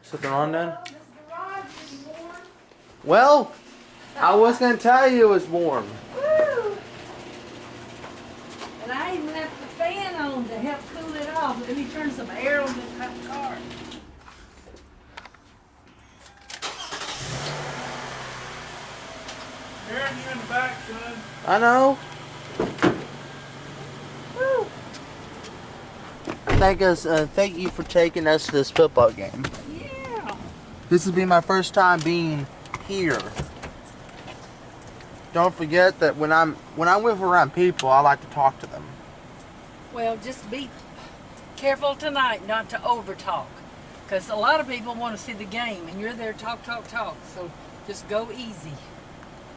Something wrong then? This garage is warm. Well, I was gonna tell you it was warm. Woo! And I even left the fan on to help cool it off. Let me turn some air on this hot car. Aaron, you in the back, son. I know. Woo! Thank you for taking us to this football game. Yeah. This will be my first time being here. Don't forget that when I'm with around people, I like to talk to them. Well, just be careful tonight not to over talk. Because a lot of people want to see the game and you're there talk. So just go easy.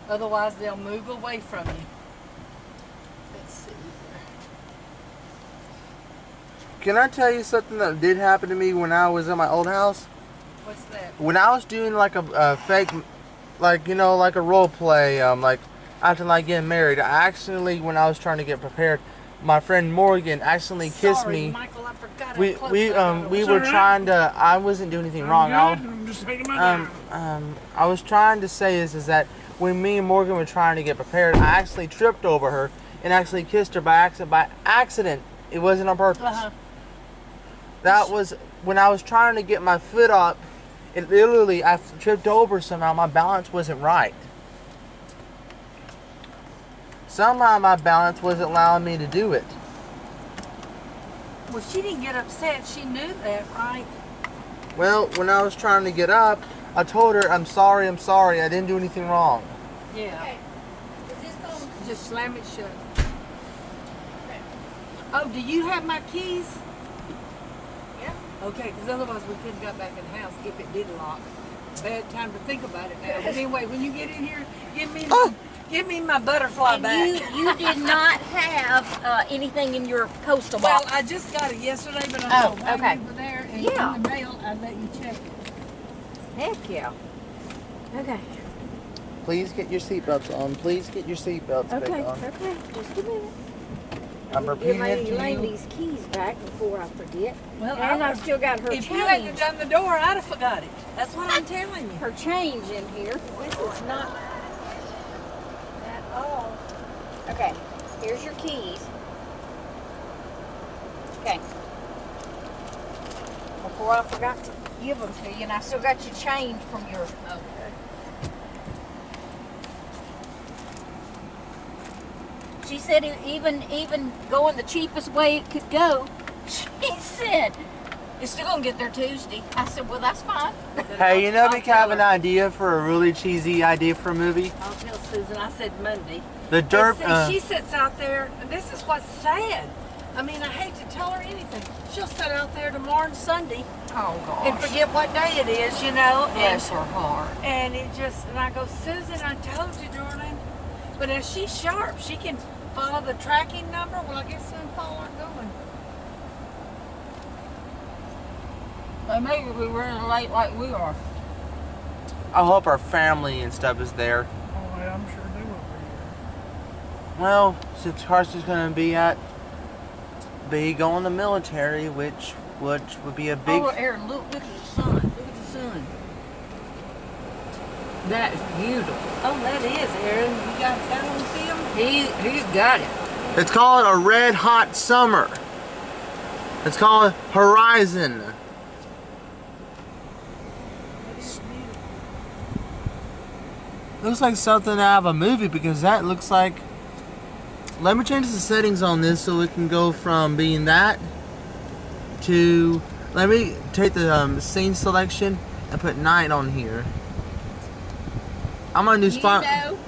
Otherwise, they'll move away from you. Let's see. Can I tell you something that did happen to me when I was in my old house? What's that? When I was doing like a fake, like, you know, like a role play, like acting like getting married, I accidentally, when I was trying to get prepared, my friend Morgan accidentally kissed Sorry, me. Michael, I forgot. We were trying to. I wasn't doing anything wrong. I'm just taking my time. I was trying to say is that when me and Morgan were trying to get prepared, I actually tripped over her and actually kissed her by accident. By accident, it wasn't on purpose. Uh-huh. That was when I was trying to get my foot up. It literally, I tripped over somehow. My balance wasn't right. Somehow my balance wasn't allowing me to do it. Well, she didn't get upset. She knew that, right? Well, when I was trying to get up, I told her, I'm sorry, I didn't do anything wrong. Yeah. Okay. Is this going? Just slam it shut. Oh, do you have my keys? Yeah. Okay, because otherwise we couldn't got back in the house if it did lock. Bad time to think about it now. But anyway, when you get in here, give me my butterfly And back. you did not have anything in your postal Well, box. I just got it yesterday, but I Oh, thought while okay. you were there and Yeah. in the mail, I'd let you check it. Heck yeah. Okay. Please get your seatbelts on. Please get your seatbelts back Okay. on. Okay. Just a minute. I'm Give repeating it Lady to Lane you. these keys back before I forget. Well, And I've still got her if you hadn't change. done the door, I'd have forgot it. That's what I'm telling you. Her change in here. This is not at all. Okay. Here's your keys. Okay. Before I forgot to give them to you, and I still got your change from your. She said even going the cheapest way it could go, she said, it's still gonna get there Tuesday. I said, well, that's fine. Hey, you know, we I'll can have tell an her. idea for a really cheesy idea for a movie. I'll tell Susan. I said Monday. The Dirt. And see, she sits out there, and this is what's sad. I mean, I hate to tell her anything. She'll sit out there tomorrow and Sunday Oh and gosh. forget what day it is, you know. Bless her heart. And it just, and I go, Susan, I told you, darling. But as she's sharp, she can follow the tracking number. Well, I guess some Paul aren't going. They may be running late like we are. I hope our family and stuff is there. Oh, yeah, I'm sure they will be Well, since Carson's going to be going in the military, which would be a big. Oh, Aaron, look at the sun. Look at the sun. That is beautiful. Oh, that is, Aaron. You got that on film? He's got it. It's called a red hot summer. It's called Horizon. Looks like something out of a movie because that looks like. Let me change the settings on this so it can go from being that to. Let me take the scene selection and put night on here. I'm gonna do spot. You know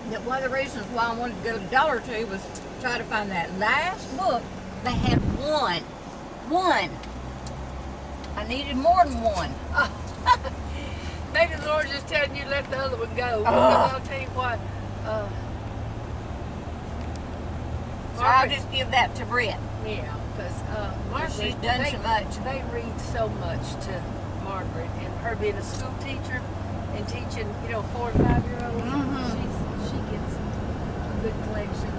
that one of the reasons why I wanted to go to Dollar Tree was to try to find that last book. They had one. One. I needed more than one. Maybe the Lord's just telling you let the other one go. Because I'll tell you what. So I'll just give that to Britt. Yeah, because She's done so much. They read so much to Margaret, and her being a school teacher and teaching, 4 and 5-year-olds, she gets a good collection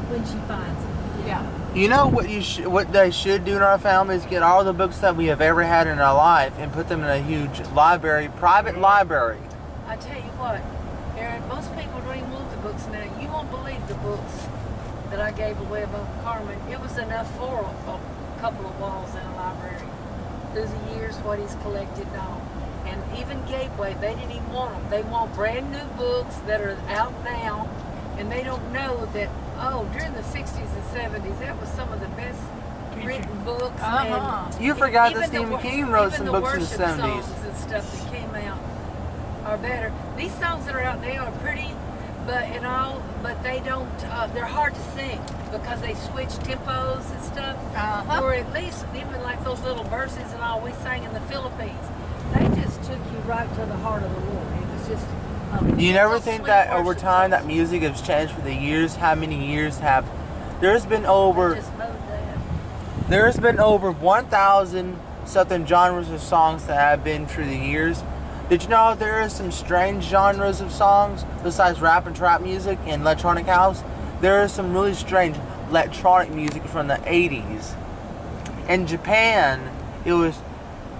when she finds them. Yeah. You know what they should do in our family is get all the books that we have ever had in our life and put them in a huge library, private library. I tell you what, Aaron, most people don't even want the books now. You won't believe the books that I gave away about Carmen. It was enough for a couple of walls in a library. Through the years, what he's collected now. And even Gateway, they didn't even want them. They want brand new books that are out now, and they don't know that, oh, during the 60s and 70s, that was some of the best written books. Uh-huh. And You forgot that even Stephen wor- King wrote even some books in the worship 70s. songs and stuff that came out are better. These songs that are out there are pretty, but they don't. They're hard to sing because they switch tempos and stuff. Uh-huh. Or at least even like those little verses and all we sang in the Philippines, they just took you right to the heart of the Lord. It was just. You never those think sweet that over worship time that songs. music has changed for the years? How many years have there's been I over just know that. there's been over 1,000 something genres of songs that have been through the years. Did you know there are some strange genres of songs besides rap and trap music and electronic house? There is some really strange electronic music from the 80s. In Japan, it was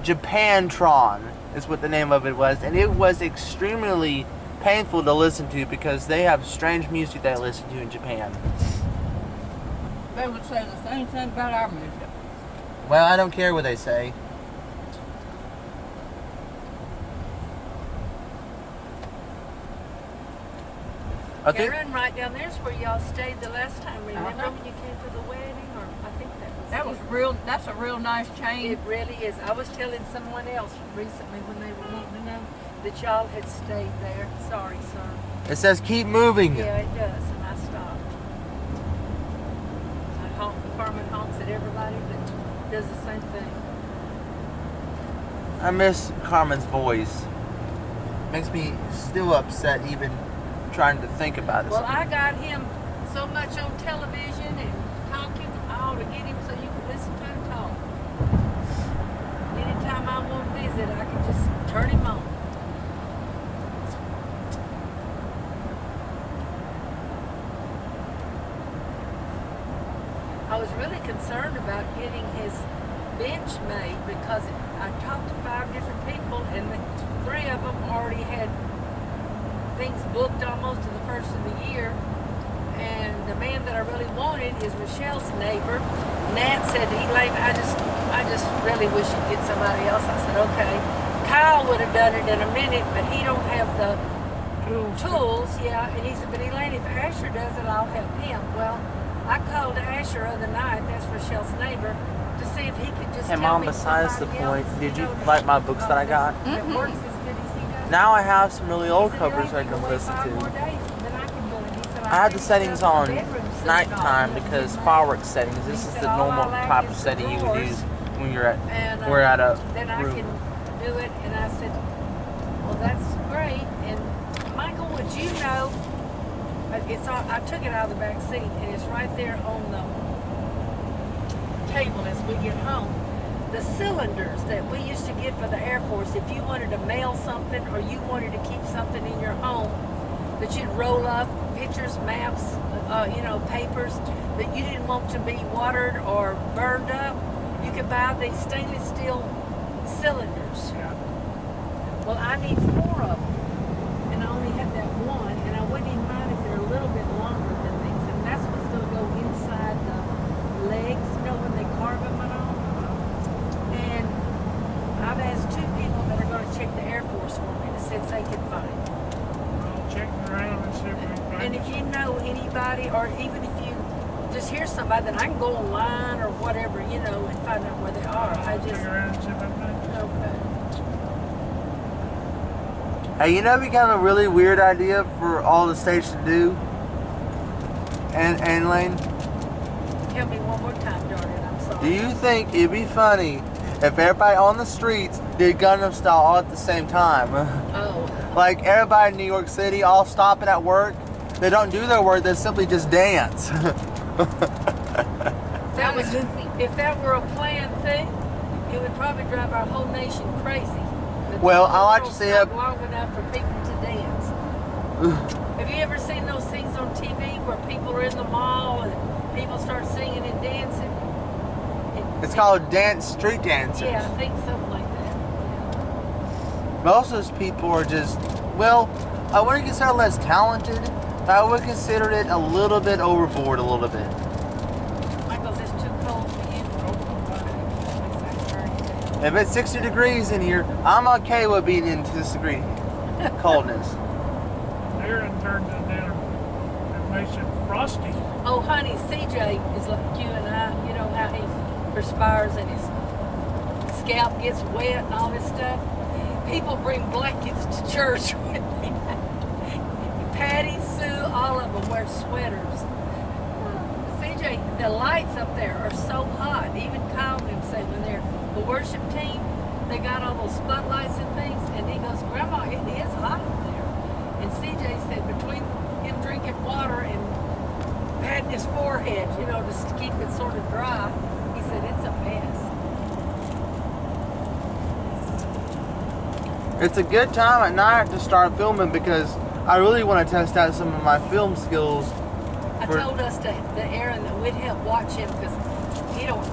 Japantron is what the name of it was, and it was extremely painful to listen to because they have strange music they listen to in Japan. They would say the same thing about our music. Well, I don't care what they say. I think Aaron, right down there's where y'all stayed the last time. Remember Uh-huh. when you came to the wedding? Or I think That was real. That's a real nice chain. It really is. I was telling someone else recently when they were wanting to know that y'all had stayed there. Sorry, sir. it says keep moving. Yeah, it does, and I stopped. Carmen honks at everybody that does the same thing. I miss Carmen's voice. Makes me still upset even trying to think about it. Well, I got him so much on television and talking. I ought to get him so you can listen to him talk. Anytime I want to visit, I can just turn him on. I was really concerned about getting his bench made because I talked to 5 different people and the 3 of them already had things booked almost to the first of the year. And the man that I really wanted is Rochelle's neighbor. Nat said I just really wish you'd get somebody else. I said, okay. Kyle would have done it in a minute, but he don't have the tools, yeah. And he said, but Elaine, if Asher does it, I'll help him. Well, I called Asher other night, that's Rochelle's neighbor, to see if he could just Hey tell Mom, me besides the somebody point, else, did you know, like my books that I got? that works as good as he does. Now I have some really old He said, covers I "Elaine, can you listen wait 5 more to. days, and then I can go." And he said, I had the think settings the on bedroom set it nighttime off. because And fireworks settings. This He is said, the "All I normal lack type is of the setting you would drawers." use when you're at And we're at a then I room. can do it, and I said, well, that's great. And Michael, would you know, I took it out of the back seat, and it's right there on the table as we get home. The cylinders that we used to get for the Air Force, if you wanted to mail something or you wanted to keep something in your home, that you'd roll up, pictures, maps, papers, that you didn't want to be watered or burned up, you could buy these stainless steel cylinders. Well, I need 4 of them, and I only had that one, and I wouldn't even mind if they're a little bit longer than these, and that's what's going to go inside the legs, when they carve them and all. And I've asked 2 people that are going to check the Air Force for me to see if they can find them. I'll check around and see if we can find And if you know anybody, or even if you just hear somebody, then I can go online or whatever, and find out where they are. I'll check around and see if I can find it. Okay. Hey, it'd be kind of a really weird idea for all the states to do. And Lane, Tell me one more time, darling. I'm sorry. do you think it'd be funny if everybody on the streets did Gundam style all at the same time? Oh. Like everybody in New York City all stopping at work. They don't do their work, they simply just dance. That was goofy. If that were a planned thing, it would probably drive our whole nation crazy. But Well, the I like to world's see not it- long enough for people to dance. Have you ever seen those things on TV where people are in the mall and people start singing and dancing. It's called street dancers. Yeah, I think something like that. Most of those people are just, well, I wouldn't consider less talented, but I would consider it a little bit overboard a little bit. Michael's it's too cold for you. If it's 60 degrees in here, I'm okay with being in this degree coldness. Aaron turned it down. It makes it frosty. Oh, honey, CJ is like you and I. You know how he perspires and his scalp gets wet and all this stuff. People bring blankets to church with me. Patty, Sue, all of them wear sweaters. CJ, the lights up there are so hot. Even Kyle and him say when they're the worship team, they got all those spotlights and things, and he goes, Grandma, it is hot up there. And CJ said between him drinking water and patting his forehead, you know, just to keep it sort of dry, he said it's a mess. It's a good time at night to start filming because I really want to test out some of my film skills. I told us that Aaron that we'd help watch him because he don't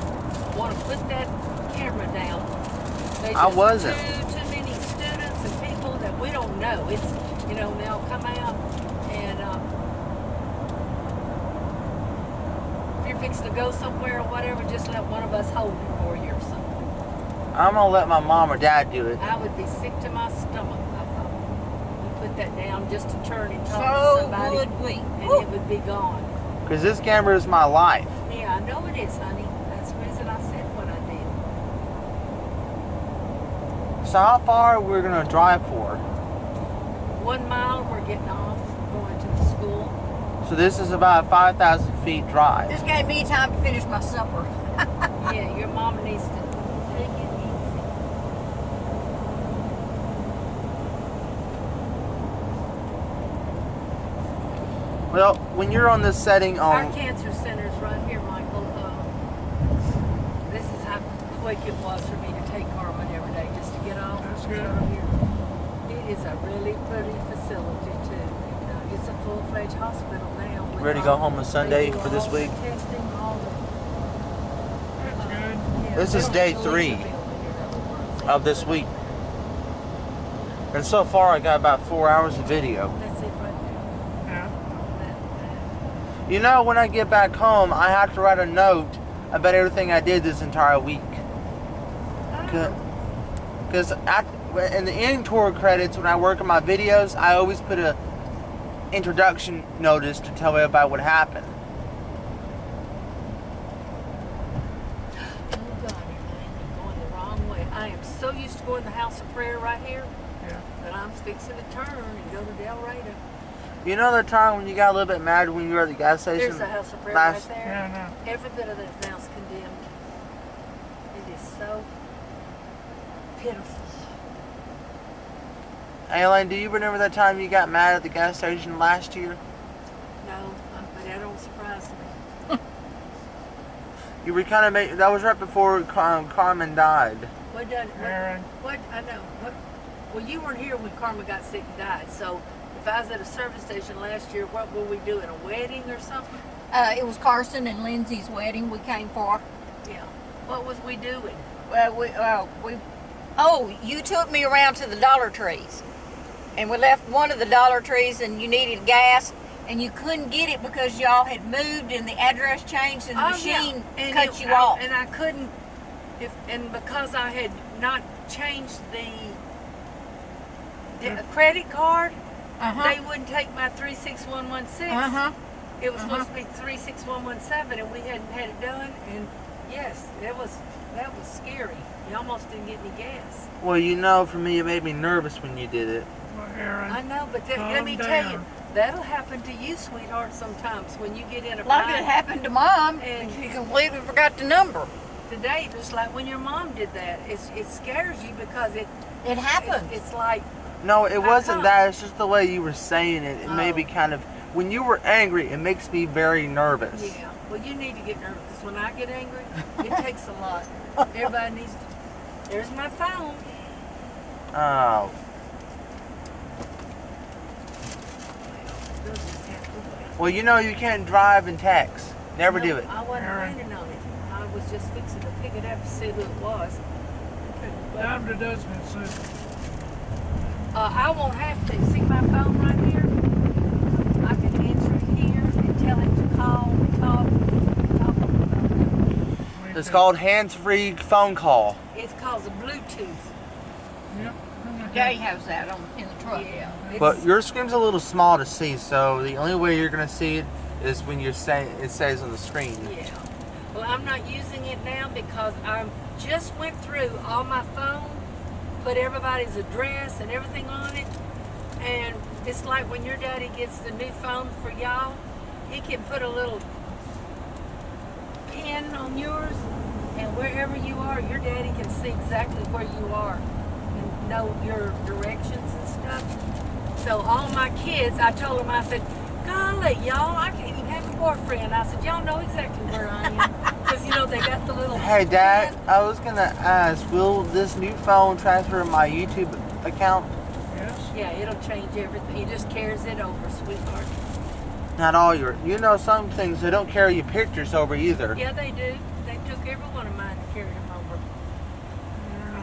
want to put that camera down. They I just wasn't. Too many students and people that we don't know. It's, you know, they'll come out and if you're fixing to go somewhere or whatever, just let one of us hold it for you or something. I'm going to let my mom or dad do it. I would be sick to my stomach. I thought we put that down just to turn and talk to So somebody, would we. and Woo. it would be gone. Because this camera is my life. Yeah, I know it is, honey. That's the reason I said what I did. So how far we're going to drive for? 1 mile, we're getting off, going to the school. So this is about 5,000 feet drive. This gave me time to finish my supper. Yeah, your mama needs to take it easy. Well, when you're on this setting Our on... cancer center's right here, Michael. This is how quick it was for me to take Carmen every day just to get off. That's It's good. right here. It is a really pretty facility too. And, it's a full-fledged hospital now. with Ready to go all- home on Sunday they do for this all the week? Testing, all the, That's good. yeah, This they is don't day have to leave 3 the building, in other words. of this week. And so far I got about 4 hours of video. That's it right Yeah. there. You know, when I get back home, I have to write a note about everything I did this entire week. Because in the end tour credits, when I work on my videos, I always put a introduction notice to tell everybody what happened. Oh God, you're going the wrong way. I am so used to going to the house of prayer right here Yeah. that I'm fixing to turn and go to Del Rado. You know the time when you got a little bit mad when you were at the gas station? There's the house of prayer last- right there. Yeah, I know. Every bit of that now's condemned. It is so pitiful. Elaine, do you remember that time you got mad at the gas station last year? No, but that don't surprise me. You were kind of that was right before Carmen died. What done? Aaron. What I know. What? Well, you weren't here when Karma got sick and died. So if I was at a service station last year, what were we doing? A wedding or something? It was Carson and Lindsay's wedding we came for. Yeah. What was we doing? Oh, you took me around to the Dollar Trees. And we left one of the Dollar Trees and you needed gas and you couldn't get it because y'all had moved and the address changed and the machine And cut you off. And I couldn't, and because I had not changed the credit card, they wouldn't take my 36116. It was supposed to be 36117, and we hadn't had it done. And yes, that was scary. You almost didn't get any gas. Well, you know, for me, it made me nervous when you did it. Well, Aaron. I know, but let Calm me tell you, down. that'll happen to you, sweetheart, sometimes when you get in a Like it bind. happened to Mom, And- and she completely forgot the number. Today, just like when your mom did that, it scares you because It happened. it's like, No, it wasn't come? that. It's just the way you were saying it. It made Oh. me kind of... When you were angry, it makes me very nervous. yeah. Well, you need to get nervous because when I get angry, it takes a lot. Everybody needs to. There's my phone. Oh. They'll just have to wait. Well, you know, you can't drive and text. Never No, do it. I wasn't Aaron. planning on it. I was just fixing to pick it up to see who it was. Time to dozen it, Susan. I won't have to. See my phone right here? I can answer it here and tell him to call and talk on the phone. It's called hands-free phone call. It's called a Bluetooth. Yep. Daddy has that in the truck. Yeah. But your screen's a little small to see, so the only way you're gonna see it is when you're saying it says on the screen. Yeah. Well, I'm not using it now because I just went through all my phone, put everybody's address and everything on it, and it's like when your daddy gets the new phone for y'all, he can put a little pin on yours, and wherever you are, your daddy can see exactly where you are and know your directions and stuff. So all my kids, I told them, I said, golly, y'all, I can't even have a boyfriend. I said, y'all know exactly where I am. Because, you know, they got the little Hey, Dad, pin. I was gonna ask, will this new phone transfer my YouTube account? Yes. Yeah, it'll change everything. He just carries it over, sweetheart. Not all your. You know, some things they don't carry your pictures over either. Yeah, they do. They took every one of mine and carried them over.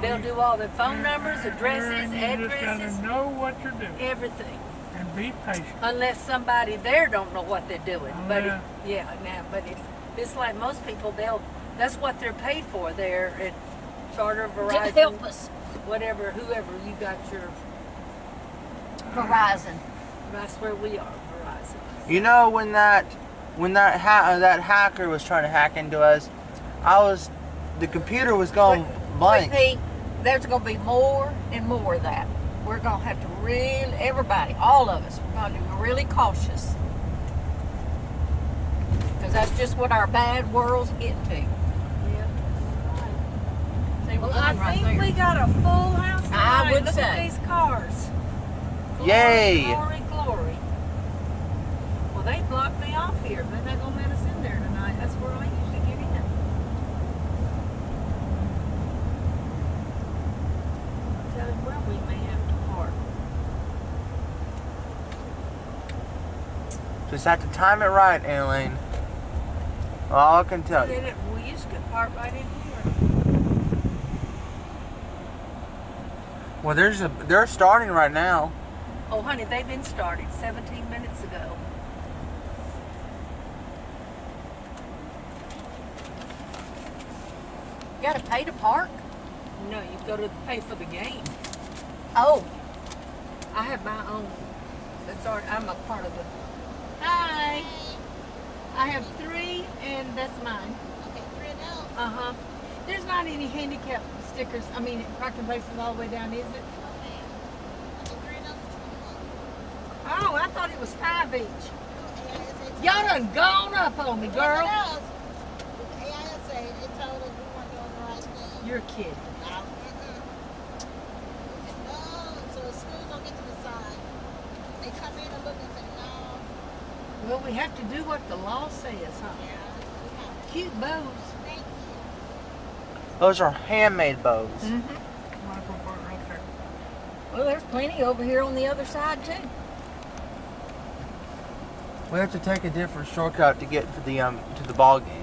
They'll do all the phone numbers, addresses, You just addresses, gotta know what you're doing everything. and be patient. Unless somebody there don't know what they're doing. Oh, But yeah. but if it's like most people, that's what they're paid for there at Charter, To Verizon, help us. whatever, whoever you got your. Verizon. That's where we are, Verizon. You know when that hacker was trying to hack into us, the computer was going blank. Pete, there's going to be more and more of that. We're going to have to really, everybody, all of us, we're going to be really cautious. Because that's just what our bad world's getting to. Yeah. See, we're Well, I going right think there. we got a full house tonight. I would Look say. at these cars. Glory, Yay. Glory, glory. Well, they blocked me off here, but they're going to let us in there tonight. That's where I usually get in. Tell you where we may have to park. Just have to time it right, Aileen. All I can tell you. We used to park right in here. Well, they're starting right now. Oh, honey, they've been started 17 minutes ago. You got to pay to park? No, you go to pay for the game. Oh, I have my own. I'm a part of it. Hi. I have 3, and that's mine. Okay, 3 adults. Uh-huh. There's not any handicap stickers, parking places all the way down, is it? Okay. Okay, 3 adults is 21. Oh, I thought it was 5 each. AISA Y'all done gone up on me, girl. AISA, it told us we weren't doing the right thing. You're kidding. No. No, so the schools don't get to decide. They come in and look and say, no. Well, we have to do what the law says, huh? Yeah, we have to. Cute bows. Thank you. Those are handmade bows. Michael Park right there. well, there's plenty over here on the other side, too. We have to take a different shortcut to get to the ball game.